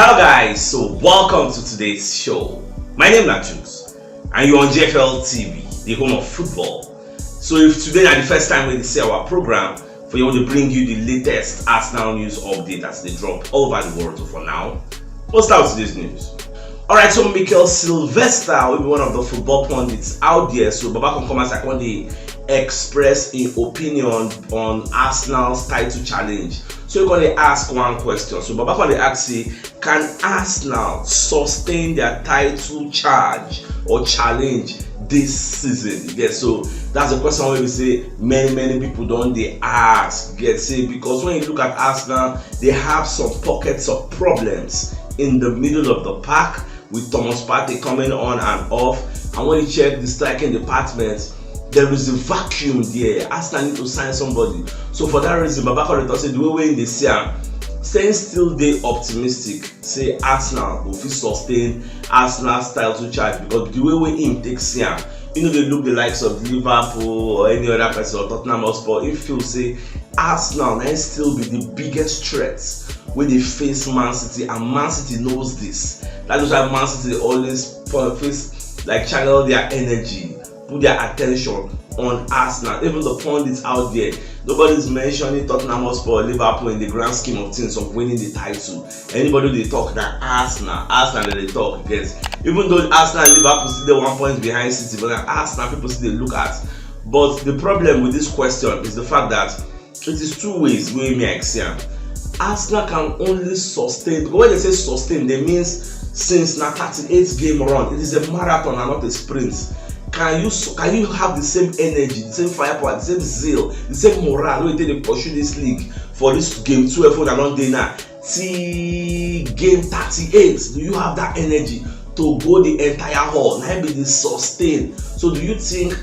Hello guys, so welcome to today's show. My name is CHUKS and you're on JFL TV, the home of football. So if today is the first time we see our program, we want to bring you the latest Arsenal news update as they drop all over the world. So for now, we'll start with today's news. Alright, so Mikel Sylvester will be one of the football pundits out there. So Baba can come as I want to express an opinion on Arsenal's title challenge. So you're going to ask one question. So Baba can ask you, can Arsenal sustain their title charge or challenge this season? Yes, so that's a question where we say many people don't they ask. Yes, because when you look at Arsenal, they have some pockets of problems in the middle of the pack with Thomas Partey coming on and off. And when you check the striking department, there is a vacuum there. Arsenal need to sign somebody. So for that reason, Babakar said the way in the year, staying still they optimistic. Say Arsenal will sustain Arsenal's title charge because the way we him takes here, you know they look the likes of Liverpool or any other person or Tottenham Hotspur. If you say Arsenal may still be the biggest threat when they face Man City, and Man City knows this. That is why Man City always face like channel their energy, put their attention on Arsenal. Even the pundits out there, nobody's mentioning Tottenham Hotspur or Liverpool in the grand scheme of things of winning the title. Anybody they talk that Arsenal that they talk against. Even though Arsenal and Liverpool still they 1 point behind City, but Arsenal people still they look at. But the problem with this question is the fact that it is two ways we may exam. Arsenal can only sustain, because when they say sustain, they means since na 38 game run, it is a marathon and not a sprint. Can you have the same energy, the same firepower, the same zeal, the same morale when they pursue this league for this game 12 and on day now till game 38? Do you have that energy to go the entire haul? Now be the sustain. So do you think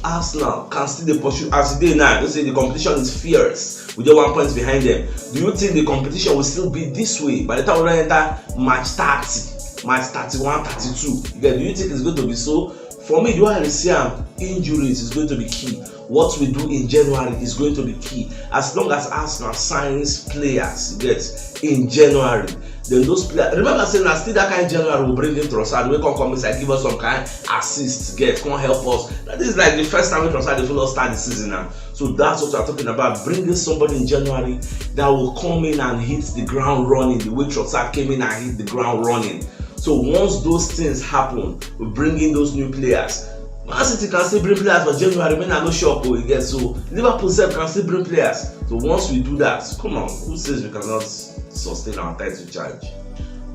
Arsenal can still pursue as they now? They say the competition is fierce with the 1 point behind them. Do you think the competition will still be this way by the time we enter match 30, match 31, 32? Do you think it's going to be so? For me, the way I see injuries is going to be key. What we do in January is going to be key. As long as Arsenal signs players, in January, then those players. Remember saying that still that kind of January will bring in Trossard. We can come inside, give us some kind of assist, come help us. That is like the first time we Trossard the full start the season now. So that's what we're talking about. Bringing somebody in January that will come in and hit the ground running. The way Trossard came in and hit the ground running. So once those things happen, we bring in those new players. Man City can still bring players for January. Men are not sure who we get. So Liverpool can still bring players. So once we do that, come on, who says we cannot sustain our title charge?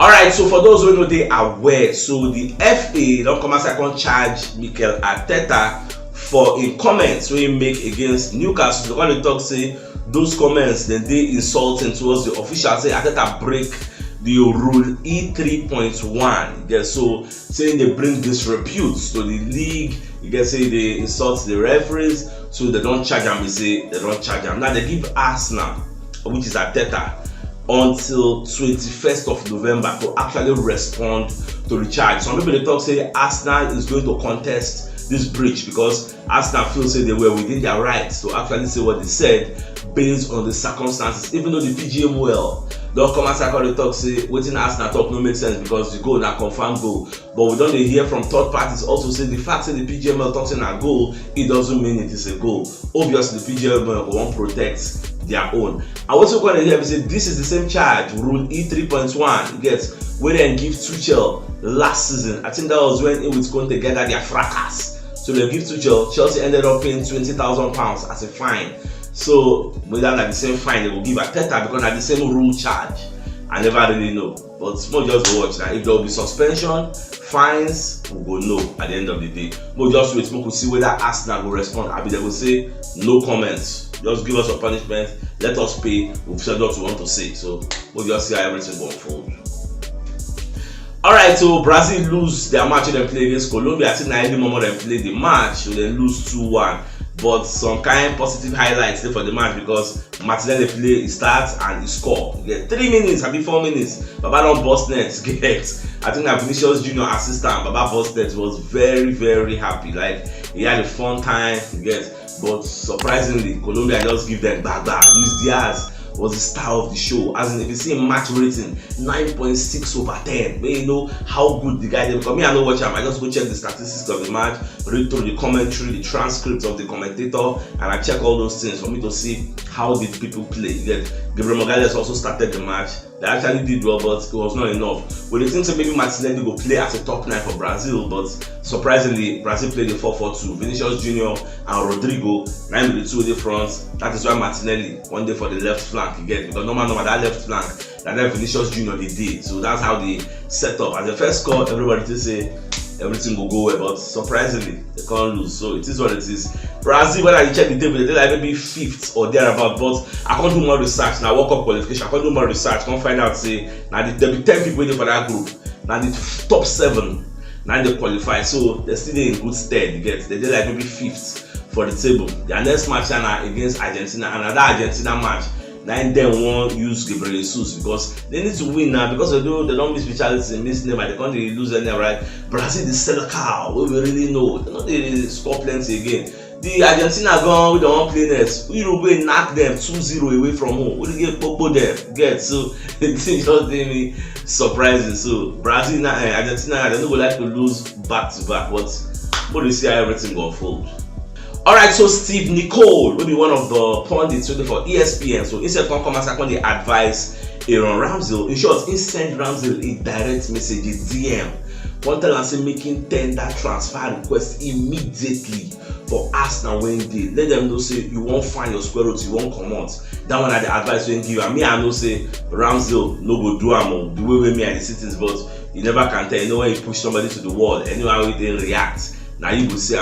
Alright, so for those who know they are aware, so the FA don't come as I can charge Mikel Arteta for in comments when he make against Newcastle. So when they talk say those comments, then they insulting towards the official, say Arteta break the rule E3.1. So saying they bring disrepute to the league, you can say they insult the referees, so they don't charge them. They say they don't charge them. Now they give Arsenal, which is Arteta, until 21st of November to actually respond to the charge. Some people they talk say Arsenal is going to contest this breach because Arsenal feels say they were within their rights to actually say what they said based on the circumstances, even though the PGMOL don't come as I call the talk say waiting Arsenal talk no make sense because the goal na confirm goal. But we don't hear from third parties also say the fact that the PGMOL talks in a goal, it doesn't mean it is a goal. Obviously the PGMOL won't protect their own. I also going to hear say this is the same charge, rule E3.1. Where they give Tuchel last season. I think that was when it was going to get their fracas. So they give Tuchel, Chelsea ended up paying £20,000 as a fine. So whether like the same fine they will give Arteta because at the same rule charge. I never really know. But more just watch that. If there will be suspension, fines, we will know at the end of the day. More just wait, we will see whether Arsenal will respond. I mean, they will say no comments. Just give us a punishment. Let us pay. We've said what we want to say. So we'll just see how everything will unfold. Alright, so Brazil lose their match they play against Colombia. I think now every moment they play the match, so they lose 2-1. But some kind of positive highlights there for the match because Martinelli play, he starts and he score. You get 3 minutes, I mean 4 minutes. Baba don't bust net. I think that Vinicius Junior assistant, Baba bust net, was very happy. Like he had a fun time. But surprisingly, Colombia just give them back. Luis Diaz was the star of the show. As in, if you see a match rating 9.6/10, when you know how good the guy is. Because me, I don't watch him. I just go check the statistics of the match, read through the commentary, the transcripts of the commentator, and I check all those things for me to see how did people play. Gabriel Magalhaes also started the match. They actually did well, but it was not enough. Well, they think so maybe Martinelli will play as a top 9 for Brazil, but surprisingly, Brazil played a 4-4-2. Vinicius Junior and Rodrigo, 9 with the 2 in the front. That is why Martinelli one day for the left flank again. Because normal that left flank, that Vinicius Junior they did. So that's how they set up. As the first score, everybody just say everything will go well, but surprisingly, they can't lose. So it is what it is. Brazil, when I check the table, they're like maybe 5th or thereabout, but I can't do more research. Now, World Cup qualification, I can't do more research. Can't find out, say, now there'll be 10 people waiting for that group. Now, the top 7, now they qualify. So they're still in good stead. They're like maybe 5th for the table. Their next match now against Argentina, another Argentina match. Then won't use Gabriel Jesus because they need to win now, because they don't miss Richarlison, miss Neymar, they can't really lose any, right? Brazil is sell a cow, we really know. They know they score plenty again. The Argentina gone with the one play next. Uruguay knock them 2-0 away from home. We get Popo there. So it's just really surprising. So Brazil, Argentina, they don't like to lose back to back, but you see how everything go unfold. Alright, so Steve Nicole will be one of the pundits waiting for ESPN. So instead of come and they advise Aaron Ramsdale. In short, he sent Ramsdale a direct message, a DM. One tell and say making tender transfer request immediately for Arsenal when they let them know say you won't find your square root, you won't come out. That one are the advice when give. And me, I know say Ramsdale no go do am the way with me and the citizens, but you never can tell. You know when you push somebody to the wall, anyone will then react. Now you go see.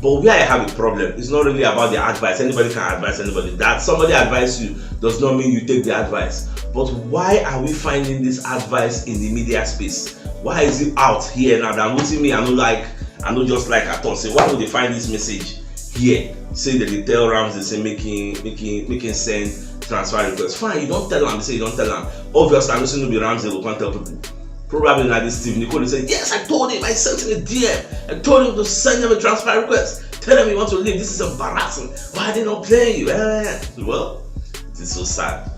But where I have a problem, it's not really about the advice. Anybody can advise anybody. That somebody advise you does not mean you take the advice. But why are we finding this advice in the media space? Why is it out here now? That looking me, I know just like I thought. Say, why would they find this message here? Say that they tell Rams, they say making send transfer requests. Fine, you don't tell them. They say you don't tell them. Obviously, I'm not saying to be Rams, they will can't tell people. Probably like this Steve Nicole say, yes, I told him, I sent him a DM. I told him to send him a transfer request. Tell him he wants to leave. This is embarrassing. Why are they not playing you? Well, it is so sad.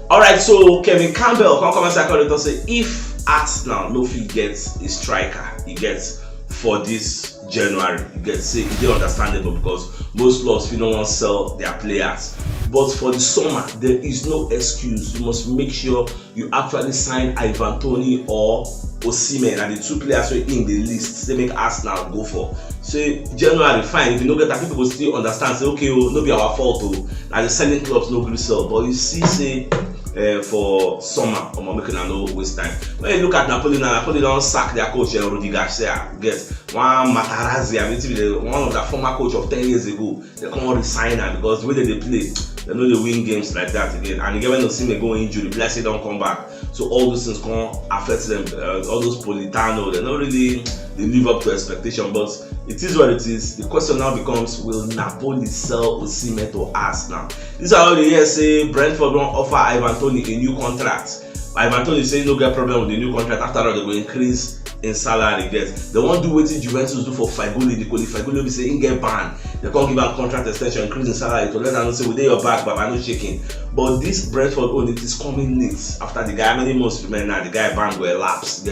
Alright, so Kevin Campbell come and say if Arsenal no fit gets a striker, he gets for this January, he gets say it's understandable because most clubs don't want to sell their players. But for the summer, there is no excuse. You must make sure you actually sign Ivan Toney or Osimhen, and the 2 players were in the list. They make Arsenal go for. So January, fine. If you don't get that, people will still understand. Say, okay, no be our fault. Now the selling clubs no good sell. But you see, say for summer, I'm making no waste time. When you look at Napoli now, Napoli don't sack their coach Rudy Garcia. Get one Materazzi, one of the former coach of 10 years ago. They come on resign her because the way they play, they know they win games like that again. And again, when they see me go injury, the players don't come back. So all those things can affect them. All those Politano, they don't really live up to expectation. But it is what it is. The question now becomes: will Napoli sell Osimhen to Arsenal? This is how they hear say Brentford don't offer Ivan Toney a new contract. Ivan Toney say no get problem with the new contract. After all, they will increase in salary. They won't do what Juventus do for Figoli. The Figoli be say he get banned. They can't give a contract extension, increase in salary to let them know say we dey your back, but I'm not shaking. But this Brentford own it is coming late after the guy. How many months remain now? The guy banned will elapse.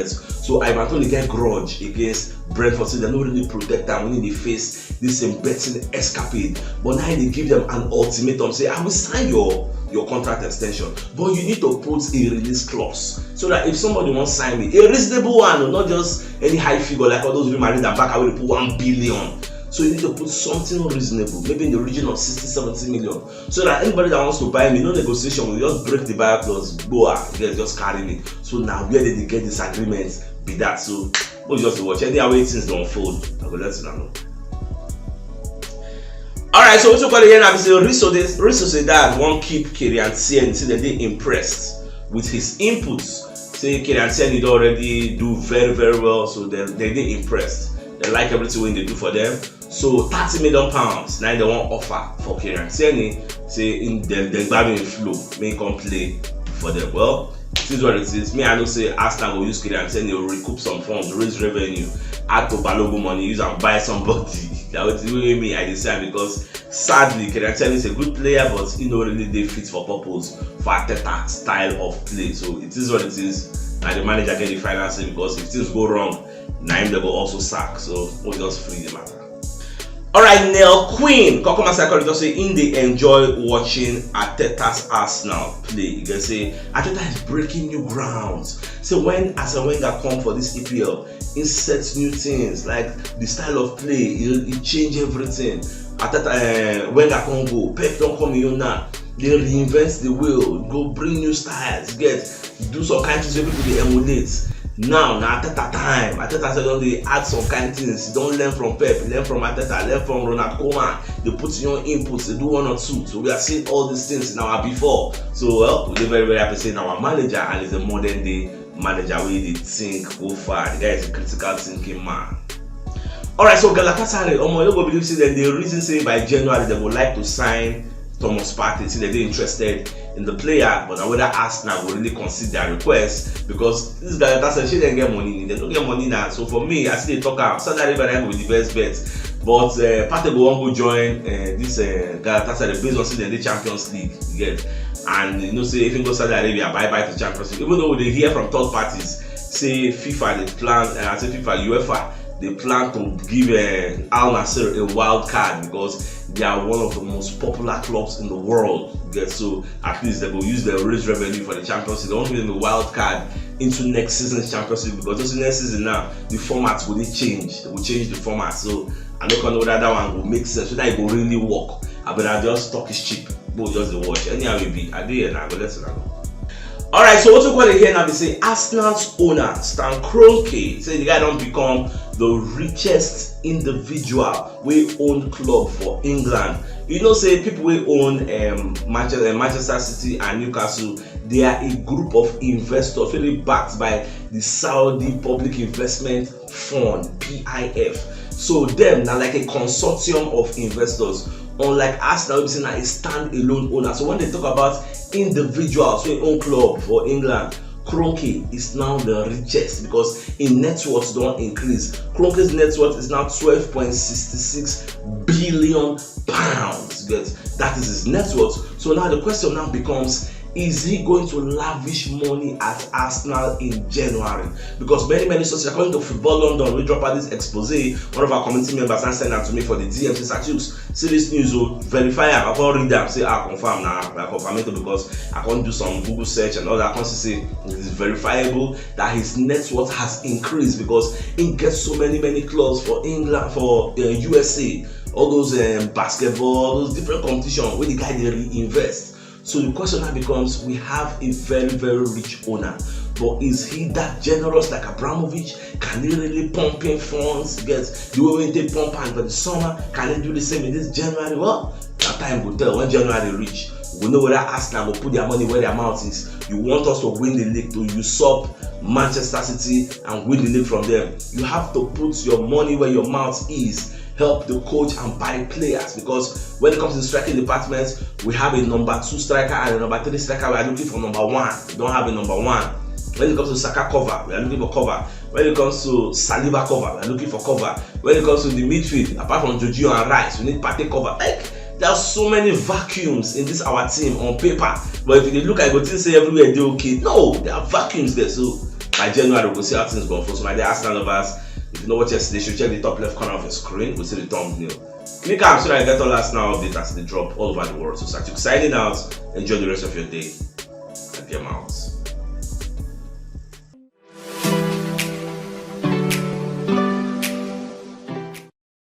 So Ivan Toney get grudge against Brentford. So they don't really protect them when they face this betting escapade. But now they give them an ultimatum. Say I will sign your contract extension, but you need to put a release clause so that if somebody wants to sign me, a reasonable one, not just any high figure like all those Real Madrid that back away they put 1 billion. So you need to put something reasonable, maybe in the region of 60-70 million, so that anybody that wants to buy me, no negotiation, will just break the buyer clause, go just carry me. So now where did they get this agreement? Be that so? We'll just watch. Any way things don't unfold, I will let you know. Alright, so what you call it here now? Riso say that won't keep Kylian Tierney. See that they impressed with his inputs. Say Kylian Tierney already do very, very well, so they impressed. They like everything when they do for them. So £30 million now they want offer for Kylian Tierney. Say in the grabbing flow, may come play for them. Well, This is what it is. Me, I don't say Arsenal will use Kylian and say they'll recoup some funds, raise revenue, add to Balogun money, use and buy somebody. That was the way me I decide, because sadly Kylian is a good player, but he don't really they fit for purpose for Arteta style of play. So it is what it is. And the manager get the financing, because if things go wrong, Naim they will also sack. So we'll just free the matter. Alright, Neil Queen, Kokoma Psychology say in they enjoy watching Arteta's Arsenal play. You can say Arteta is breaking new grounds. So when Arsene Wenger come for this EPL, he sets new things like the style of play, he change everything. Arteta Wenger can't go, Pep don't come in now. They reinvent the wheel, go bring new styles, do some kind of things where people they emulate. Now Arteta time. Arteta said don't they add some kind of things. Don't learn from Pep, learn from Arteta, learn from Ronald Koeman. They put in your inputs, they do one or two. So we are seeing all these things in our before. So well, we're very, very happy saying our manager, and he's a modern day manager where they think, go far. The guy is a critical thinking man. Alright, so Galatasaray, you go believe say that the reason say by January they would like to sign Thomas Partey, see that they're interested in the player, but whether Arsenal will really consider their request, because this guy that's a shit they get money, they don't get money now. So for me, I see they talk out Saudi Arabia will be the best bet, but Partey will go join this Galatasaray based on seeing the Champions League, you get, and you know say if you go Saudi Arabia, bye to Champions League. Even though they hear from third parties say FIFA they plan, I say FIFA UEFA they plan to give Al Nassr a wild card, because they are one of the most popular clubs in the world. So at least they will use their raise revenue for the Champions League. They won't give them a wild card into next season's Champions League, because this next season now the formats will change. They will change the format. So I don't know whether that one will make sense, whether it will really work. But I just talk is cheap. But just the watch. Anyhow it be. I do it now, but let's know. Alright, so what we're going to hear now, they say Arsenal's owner, Stan Kroenke, say the guy don't become the richest individual we own club for England. You know, say people we own Manchester City and Newcastle, they are a group of investors really backed by the Saudi Public Investment Fund, PIF. So them now like a consortium of investors. Unlike Arsenal, we say now a stand-alone owner. So when they talk about individuals who own club for England, Kroenke is now the richest, because in net worth don't increase. Kroenke's net worth is now 12.66 billion pounds. That is his net worth. So now the question now becomes, is he going to lavish money at Arsenal in January? Because many sources, according to Football London, we drop out this expose. One of our community members and sent that to me for the DMC CHUKS. See this news, verify. I can't read them. Say confirm now. I confirm it because I can't do some Google search and all that. I can't say it is verifiable that his net worth has increased, because he gets so many clubs for England, for USA, all those basketball, those different competitions where the guy they reinvest. So the question now becomes, we have a very rich owner, but is he that generous like Abramovich? Can he really pump in funds? The way they pump and for the summer, can he do the same in this January? Well, that time will tell. When January reach, we know whether Arsenal will put their money where their mouth is. You want us to win the league, to usurp Manchester City and win the league from them. You have to put your money where your mouth is. Help the coach and buy players, because when it comes to the striking department, we have a number 2 striker and a number 3 striker. We are looking for number 1. We don't have a number 1. When it comes to Saka cover, we are looking for cover. When it comes to Saliba cover, we are looking for cover. When it comes to the midfield, apart from Jorginho and Rice, we need Partey cover. There are so many vacuums in this our team on paper, but if you look at it, say everywhere they okay. No, there are vacuums there. So by January, we'll see how things go. So my dear Arsenal lovers, if you know what yesterday, you should check the top left corner of your screen. We'll see the thumbnail. Click on so that you get all Arsenal updates as they drop all over the world. So CHUKS signing out. Enjoy the rest of your day. And your mouths.